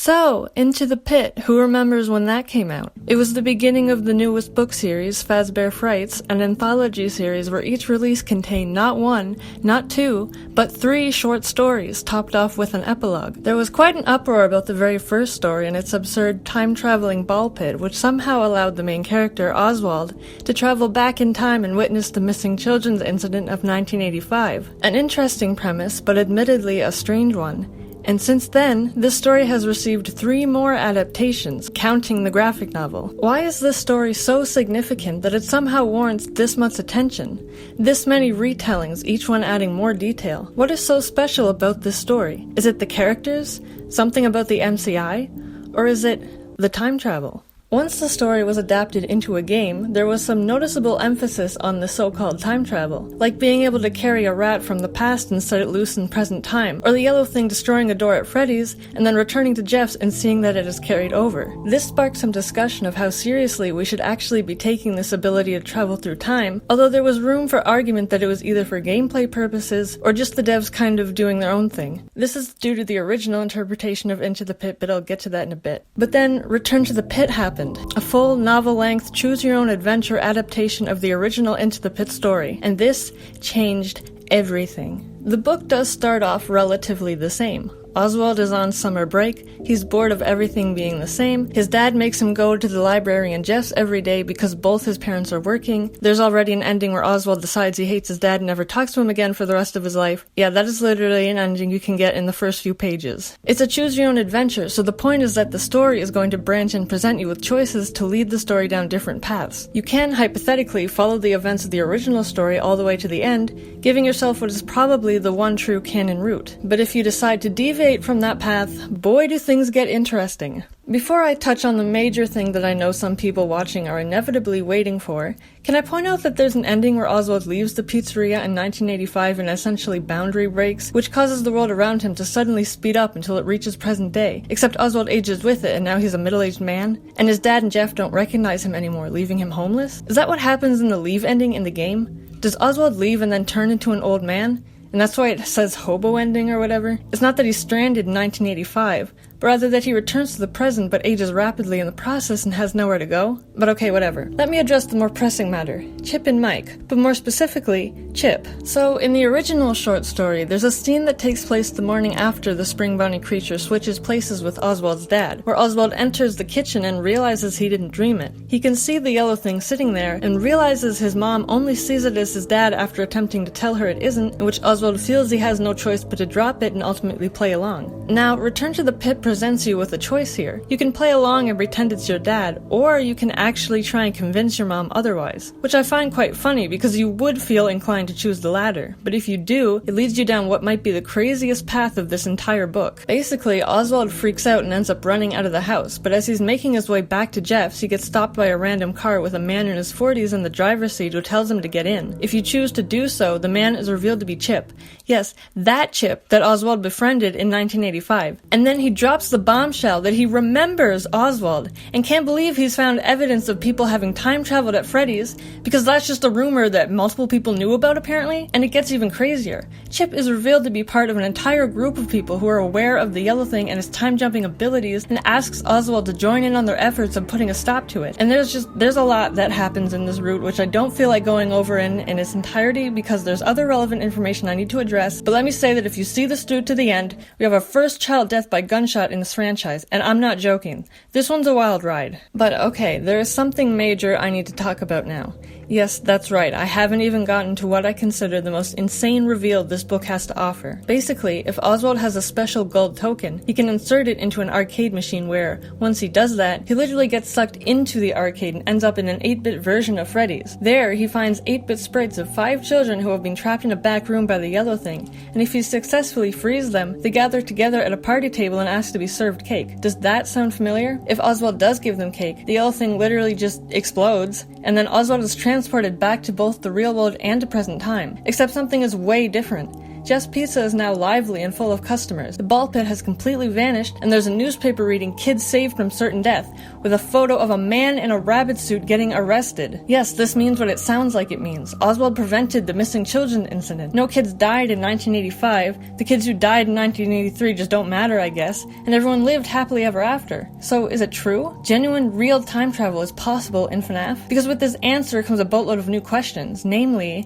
So, Into the Pit, who remembers when that came out? It was the beginning of the newest book series, Fazbear Frights, an anthology series where each release contained not one, not two, but 3 short stories, topped off with an epilogue. There was quite an uproar about the very first story and its absurd time-traveling ball pit, which somehow allowed the main character, Oswald, to travel back in time and witness the missing children's incident of 1985. An interesting premise, but admittedly a strange one. And since then, this story has received 3 more adaptations, counting the graphic novel. Why is this story so significant that it somehow warrants this much attention? This many retellings, each one adding more detail. What is so special about this story? Is it the characters? Something about the MCI? Or is it the time travel? Once the story was adapted into a game, there was some noticeable emphasis on the so-called time travel, like being able to carry a rat from the past and set it loose in present time, or the yellow thing destroying a door at Freddy's and then returning to Jeff's and seeing that it is carried over. This sparked some discussion of how seriously we should actually be taking this ability to travel through time, although there was room for argument that it was either for gameplay purposes or just the devs kind of doing their own thing. This is due to the original interpretation of Into the Pit, but I'll get to that in a bit. But then, Return to the Pit happened. A full, novel-length, choose-your-own-adventure adaptation of the original Into the Pit story, and this changed everything. The book does start off relatively the same. Oswald is on summer break, he's bored of everything being the same, his dad makes him go to the library and Jeff's every day because both his parents are working. There's already an ending where Oswald decides he hates his dad and never talks to him again for the rest of his life. Yeah, that is literally an ending you can get in the first few pages. It's a choose-your-own-adventure, so the point is that the story is going to branch and present you with choices to lead the story down different paths. You can, hypothetically, follow the events of the original story all the way to the end, giving yourself what is probably the one true canon route. But if you decide to deviate from that path, boy do things get interesting. Before I touch on the major thing that I know some people watching are inevitably waiting for, can I point out that there's an ending where Oswald leaves the pizzeria in 1985 and essentially boundary breaks, which causes the world around him to suddenly speed up until it reaches present day, except Oswald ages with it and now he's a middle-aged man, and his dad and Jeff don't recognize him anymore, leaving him homeless? Is that what happens in the Leave ending in the game? Does Oswald leave and then turn into an old man? And that's why it says hobo ending or whatever? It's not that he's stranded in 1985, but rather that he returns to the present but ages rapidly in the process and has nowhere to go. But okay, whatever. Let me address the more pressing matter, Chip and Mike, but more specifically, Chip. So, in the original short story, there's a scene that takes place the morning after the Spring Bunny creature switches places with Oswald's dad, where Oswald enters the kitchen and realizes he didn't dream it. He can see the yellow thing sitting there, and realizes his mom only sees it as his dad after attempting to tell her it isn't, in which Oswald feels he has no choice but to drop it and ultimately play along. Now, Return to the Pit presents you with a choice here. You can play along and pretend it's your dad, or you can actually try and convince your mom otherwise, which I find quite funny because you would feel inclined to choose the latter, but if you do, it leads you down what might be the craziest path of this entire book. Basically, Oswald freaks out and ends up running out of the house, but as he's making his way back to Jeff's, he gets stopped by a random car with a man in his 40s in the driver's seat who tells him to get in. If you choose to do so, the man is revealed to be Chip. Yes, that Chip that Oswald befriended in 1985. And then he drops the bombshell that he remembers Oswald and can't believe he's found evidence of people having time traveled at Freddy's, because that's just a rumor that multiple people knew about apparently. And it gets even crazier. Chip is revealed to be part of an entire group of people who are aware of the yellow thing and his time jumping abilities and asks Oswald to join in on their efforts of putting a stop to it. And there's a lot that happens in this route which I don't feel like going over in its entirety because there's other relevant information I need to address, but let me say that if you see this through to the end, we have our first child death by gunshot in this franchise, and I'm not joking. This one's a wild ride. But okay, there is something major I need to talk about now. Yes, that's right, I haven't even gotten to what I consider the most insane reveal this book has to offer. Basically, if Oswald has a special gold token, he can insert it into an arcade machine where, once he does that, he literally gets sucked into the arcade and ends up in an 8-bit version of Freddy's. There, he finds 8-bit sprites of 5 children who have been trapped in a back room by the yellow thing, and if he successfully frees them, they gather together at a party table and ask to be served cake. Does that sound familiar? If Oswald does give them cake, the yellow thing literally just explodes, and then Oswald is transported back to both the real world and to present time. Except something is way different. Jeff's Pizza is now lively and full of customers. The ball pit has completely vanished, and there's a newspaper reading "Kids Saved from Certain Death" with a photo of a man in a rabbit suit getting arrested. Yes, this means what it sounds like it means. Oswald prevented the missing children incident. No kids died in 1985, the kids who died in 1983 just don't matter, I guess, and everyone lived happily ever after. So, is it true? Genuine, real time travel is possible in FNAF? Because with this answer comes a boatload of new questions, namely,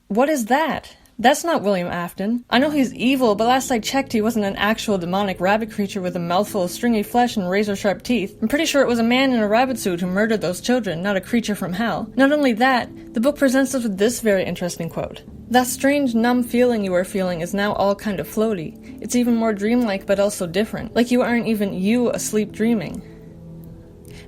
what is that? That's not William Afton. I know he's evil, but last I checked he wasn't an actual demonic rabbit creature with a mouthful of stringy flesh and razor-sharp teeth. I'm pretty sure it was a man in a rabbit suit who murdered those children, not a creature from hell. Not only that, the book presents us with this very interesting quote. That strange, numb feeling you are feeling is now all kind of floaty. It's even more dreamlike, but also different. Like you aren't even you asleep dreaming.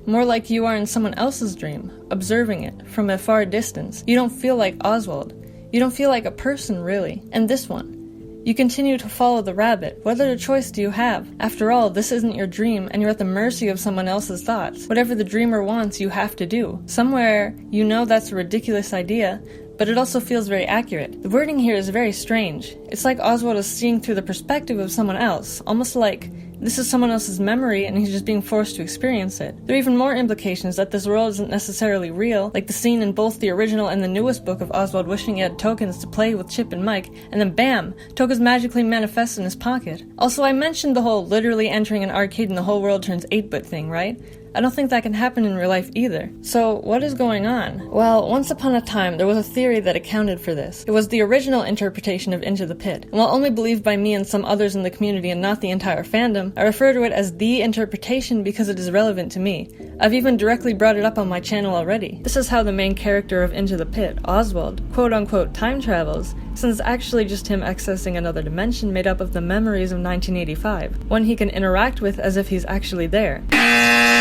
More like you are in someone else's dream, observing it from a far distance. You don't feel like Oswald. You don't feel like a person, really. And this one. You continue to follow the rabbit. What other choice do you have? After all, this isn't your dream, and you're at the mercy of someone else's thoughts. Whatever the dreamer wants, you have to do. Somewhere, you know that's a ridiculous idea, but it also feels very accurate. The wording here is very strange. It's like Oswald is seeing through the perspective of someone else, almost like this is someone else's memory and he's just being forced to experience it. There are even more implications that this world isn't necessarily real, like the scene in both the original and the newest book of Oswald wishing he had tokens to play with Chip and Mike, and then bam! Tokens magically manifest in his pocket. Also, I mentioned the whole literally entering an arcade and the whole world turns 8-bit thing, right? I don't think that can happen in real life either. So, what is going on? Well, once upon a time, there was a theory that accounted for this. It was the original interpretation of Into the Pit. And while only believed by me and some others in the community and not the entire fandom, I refer to it as the interpretation because it is relevant to me. I've even directly brought it up on my channel already. This is how the main character of Into the Pit, Oswald, quote-unquote time travels, since it's actually just him accessing another dimension made up of the memories of 1985, one he can interact with as if he's actually there.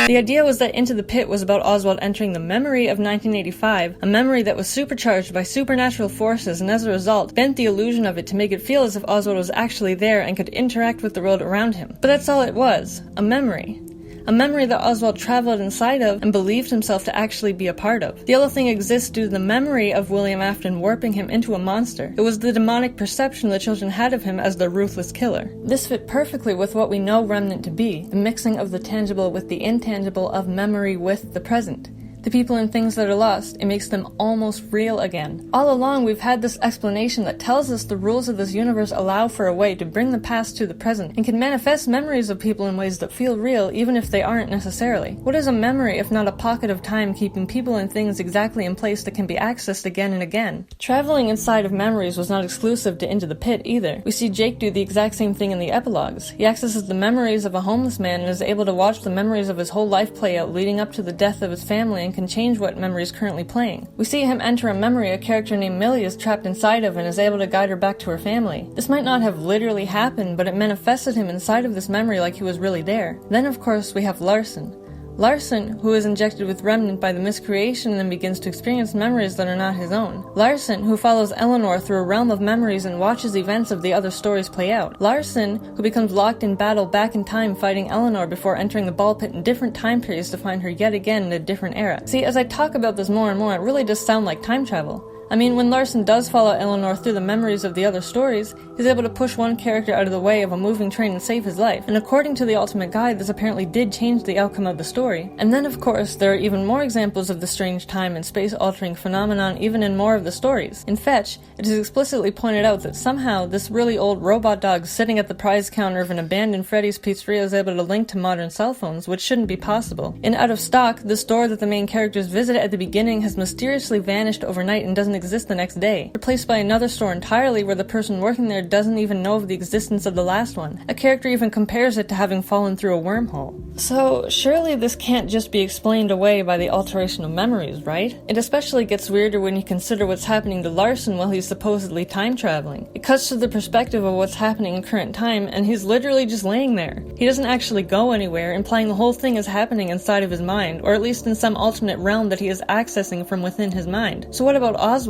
The idea was that Into the Pit was about Oswald entering the memory of 1985, a memory that was supercharged by supernatural forces and as a result bent the illusion of it to make it feel as if Oswald was actually there and could interact with the world around him. But that's all it was, a memory. A memory that Oswald traveled inside of and believed himself to actually be a part of. The other thing exists due to the memory of William Afton warping him into a monster. It was the demonic perception the children had of him as their ruthless killer. This fit perfectly with what we know Remnant to be, the mixing of the tangible with the intangible, of memory with the present. The people and things that are lost, it makes them almost real again. All along, we've had this explanation that tells us the rules of this universe allow for a way to bring the past to the present and can manifest memories of people in ways that feel real even if they aren't necessarily. What is a memory if not a pocket of time keeping people and things exactly in place that can be accessed again and again? Traveling inside of memories was not exclusive to Into the Pit either. We see Jake do the exact same thing in the epilogues. He accesses the memories of a homeless man and is able to watch the memories of his whole life play out leading up to the death of his family and can change what memory is currently playing. We see him enter a memory a character named Millie is trapped inside of and is able to guide her back to her family. This might not have literally happened, but it manifested him inside of this memory like he was really there. Then of course we have Larson. Larson, who is injected with Remnant by the miscreation and then begins to experience memories that are not his own. Larson, who follows Eleanor through a realm of memories and watches events of the other stories play out. Larson, who becomes locked in battle back in time fighting Eleanor before entering the ball pit in different time periods to find her yet again in a different era. See, as I talk about this more and more, it really does sound like time travel. I mean, when Larson does follow Eleanor through the memories of the other stories, he's able to push one character out of the way of a moving train and save his life. And according to the Ultimate Guide, this apparently did change the outcome of the story. And then, of course, there are even more examples of the strange time and space-altering phenomenon even in more of the stories. In Fetch, it is explicitly pointed out that somehow this really old robot dog sitting at the prize counter of an abandoned Freddy's Pizzeria is able to link to modern cell phones, which shouldn't be possible. In Out of Stock, the store that the main characters visit at the beginning has mysteriously vanished overnight and doesn't exist the next day, replaced by another store entirely where the person working there doesn't even know of the existence of the last one. A character even compares it to having fallen through a wormhole. So, surely this can't just be explained away by the alteration of memories, right? It especially gets weirder when you consider what's happening to Larson while he's supposedly time traveling. It cuts to the perspective of what's happening in current time, and he's literally just laying there. He doesn't actually go anywhere, implying the whole thing is happening inside of his mind, or at least in some alternate realm that he is accessing from within his mind. So what about Oswald?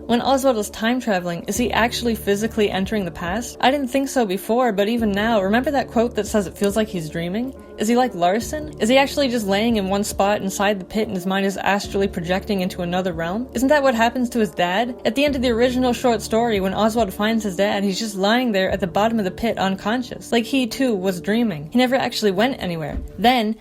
When Oswald is time traveling, is he actually physically entering the past? I didn't think so before, but even now, remember that quote that says it feels like he's dreaming? Is he like Larson? Is he actually just laying in one spot inside the pit and his mind is astrally projecting into another realm? Isn't that what happens to his dad? At the end of the original short story, when Oswald finds his dad, he's just lying there at the bottom of the pit unconscious. Like he too was dreaming. He never actually went anywhere. Then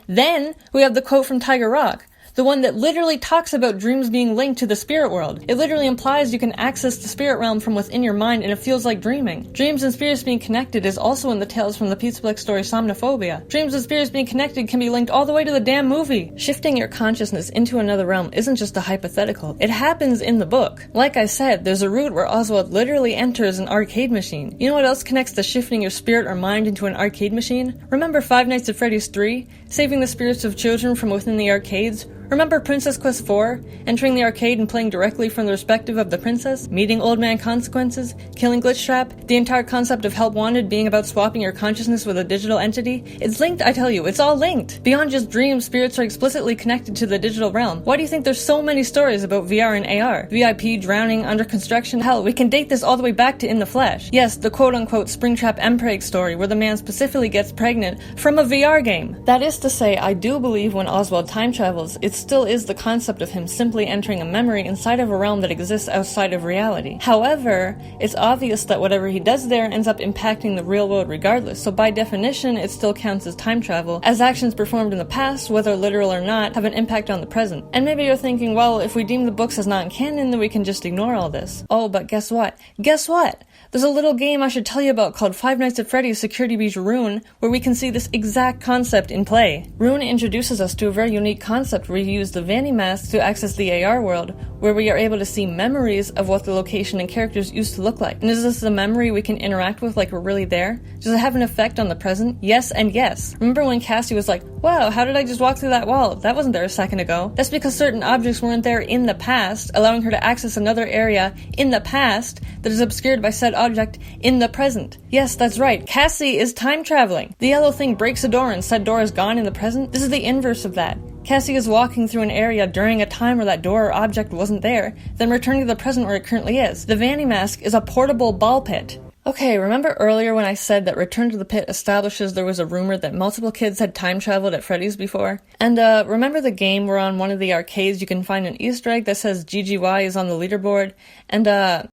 we have the quote from Tiger Rock. The one that literally talks about dreams being linked to the spirit world. It literally implies you can access the spirit realm from within your mind and it feels like dreaming. Dreams and spirits being connected is also in the Tales from the Pizza story Somnophobia. Dreams and spirits being connected can be linked all the way to the damn movie. Shifting your consciousness into another realm isn't just a hypothetical. It happens in the book. Like I said, there's a route where Oswald literally enters an arcade machine. You know what else connects to shifting your spirit or mind into an arcade machine? Remember Five Nights at Freddy's 3? Saving the spirits of children from within the arcades? Remember Princess Quest 4? Entering the arcade and playing directly from the perspective of the princess? Meeting Old Man Consequences? Killing Glitch Trap? The entire concept of Help Wanted being about swapping your consciousness with a digital entity? It's linked, I tell you, it's all linked! Beyond just dreams, spirits are explicitly connected to the digital realm. Why do you think there's so many stories about VR and AR? VIP, drowning, under construction? Hell, we can date this all the way back to In the Flesh. Yes, the quote-unquote Springtrap Mpreg story where the man specifically gets pregnant from a VR game. That is to say, I do believe when Oswald time travels, it still is the concept of him simply entering a memory inside of a realm that exists outside of reality. However, it's obvious that whatever he does there ends up impacting the real world regardless, so by definition it still counts as time travel, as actions performed in the past, whether literal or not, have an impact on the present. And maybe you're thinking, well, if we deem the books as non-canon, then we can just ignore all this. Oh, but guess what? Guess what? There's a little game I should tell you about called Five Nights at Freddy's Security Breach Rune, where we can see this exact concept in play. Rune introduces us to a very unique concept where you use the Vanny mask to access the AR world, where we are able to see memories of what the location and characters used to look like. And is this a memory we can interact with like we're really there? Does it have an effect on the present? Yes and yes. Remember when Cassie was like, wow, how did I just walk through that wall? That wasn't there a second ago. That's because certain objects weren't there in the past, allowing her to access another area in the past that is obscured by said object in the present. Yes, that's right. Cassie is time traveling. The yellow thing breaks a door and said door is gone in the present. This is the inverse of that. Cassie is walking through an area during a time where that door or object wasn't there, then returning to the present where it currently is. The Vanny mask is a portable ball pit. Okay, remember earlier when I said that Return to the Pit establishes there was a rumor that multiple kids had time traveled at Freddy's before? And remember the game where on one of the arcades you can find an Easter egg that says GGY is on the leaderboard? And are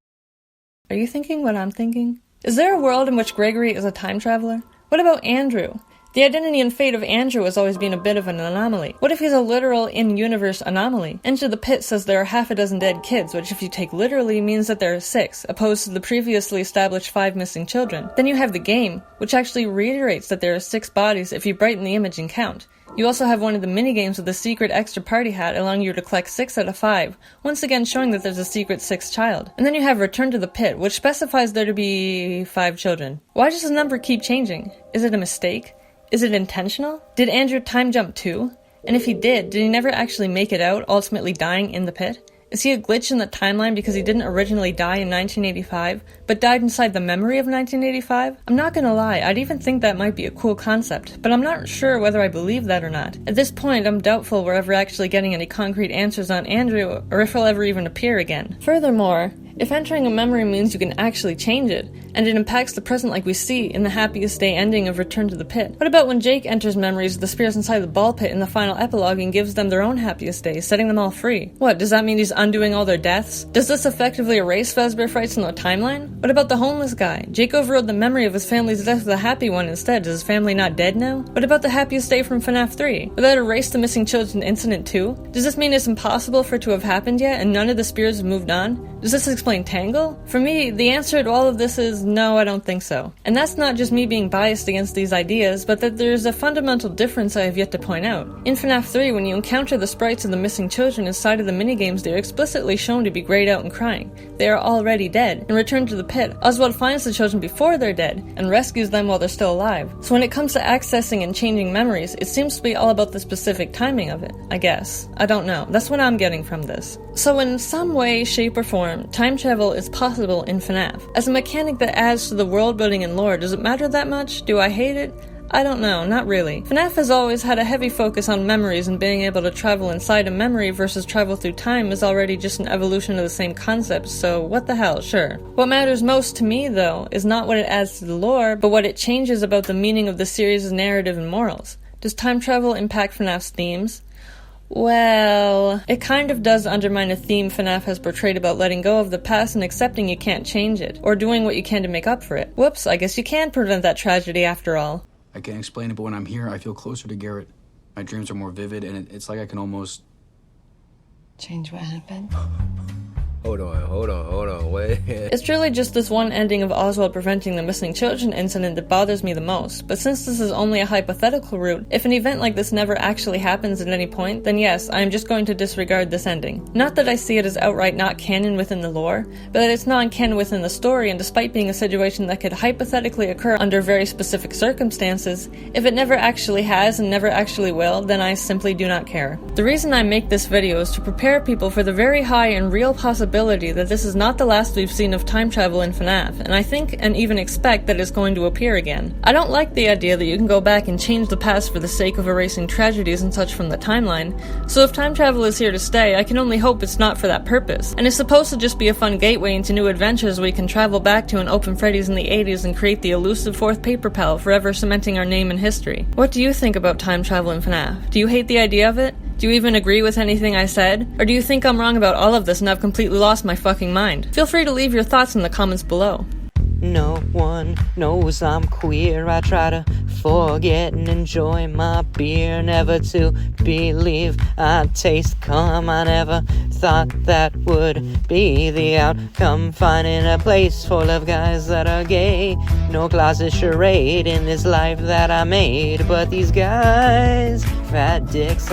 you thinking what I'm thinking? Is there a world in which Gregory is a time traveler? What about Andrew? The identity and fate of Andrew has always been a bit of an anomaly. What if he's a literal in-universe anomaly? Enter the Pit says there are half a dozen dead kids, which if you take literally means that there are 6, opposed to the previously established 5 missing children. Then you have the game, which actually reiterates that there are 6 bodies if you brighten the image and count. You also have one of the minigames with a secret extra party hat allowing you to collect 6 out of 5, once again showing that there's a secret 6th child. And then you have Return to the Pit, which specifies there to be 5 children. Why does the number keep changing? Is it a mistake? Is it intentional? Did Andrew time jump too? And if he did he never actually make it out, ultimately dying in the pit? Is he a glitch in the timeline because he didn't originally die in 1985, but died inside the memory of 1985? I'm not gonna lie, I'd even think that might be a cool concept, but I'm not sure whether I believe that or not. At this point, I'm doubtful we're ever actually getting any concrete answers on Andrew, or if he'll ever even appear again. Furthermore, if entering a memory means you can actually change it, and it impacts the present like we see in the happiest day ending of Return to the Pit, what about when Jake enters memories of the spirits inside the ball pit in the final epilogue and gives them their own happiest day, setting them all free? What, does that mean he's undoing all their deaths? Does this effectively erase Fazbear Frights in the timeline? What about the homeless guy? Jake overrode the memory of his family's death with a happy one instead. Is his family not dead now? What about the happiest day from FNAF 3? Would that erase the missing children incident too? Does this mean it's impossible for it to have happened yet and none of the spirits have moved on? Does this explain Tangle? For me, the answer to all of this is no, I don't think so. And that's not just me being biased against these ideas, but that there's a fundamental difference I have yet to point out. In FNAF 3, when you encounter the sprites of the missing children inside of the minigames, they are explicitly shown to be grayed out and crying. They are already dead. In Return to the Pit, Oswald finds the children before they're dead, and rescues them while they're still alive. So when it comes to accessing and changing memories, it seems to be all about the specific timing of it, I guess. I don't know. That's what I'm getting from this. So in some way, shape, or form, time travel is possible in FNAF. As a mechanic that adds to the world building and lore, does it matter that much? Do I hate it? I don't know, not really. FNAF has always had a heavy focus on memories, and being able to travel inside a memory versus travel through time is already just an evolution of the same concept, so what the hell, sure. What matters most to me, though, is not what it adds to the lore, but what it changes about the meaning of the series' narrative and morals. Does time travel impact FNAF's themes? Well, it kind of does undermine a theme FNAF has portrayed about letting go of the past and accepting you can't change it, or doing what you can to make up for it. Whoops, I guess you can prevent that tragedy after all. I can't explain it, but when I'm here, I feel closer to Garrett. My dreams are more vivid, and it's like I can almost... Change what happened? Hold on, wait. It's truly just this one ending of Oswald preventing the missing children incident that bothers me the most, but since this is only a hypothetical route, if an event like this never actually happens at any point, then yes, I am just going to disregard this ending. Not that I see it as outright not canon within the lore, but that it's non-canon within the story, and despite being a situation that could hypothetically occur under very specific circumstances, if it never actually has and never actually will, then I simply do not care. The reason I make this video is to prepare people for the very high and real possibility that this is not the last we've seen of time travel in FNAF, and I think and even expect that it's going to appear again. I don't like the idea that you can go back and change the past for the sake of erasing tragedies and such from the timeline, so if time travel is here to stay, I can only hope it's not for that purpose, and it's supposed to just be a fun gateway into new adventures where we can travel back to and open Freddy's in the 80s and create the elusive fourth paper pal, forever cementing our name in history. What do you think about time travel in FNAF? Do you hate the idea of it? Do you even agree with anything I said? Or do you think I'm wrong about all of this and I've completely lost my fucking mind? Feel free to leave your thoughts in the comments below. No one knows I'm queer. I try to forget and enjoy my beer. Never to believe I'd taste cum. I never thought that would be the outcome. Finding a place full of guys that are gay. No closet charade in this life that I made. But these guys, fat dicks.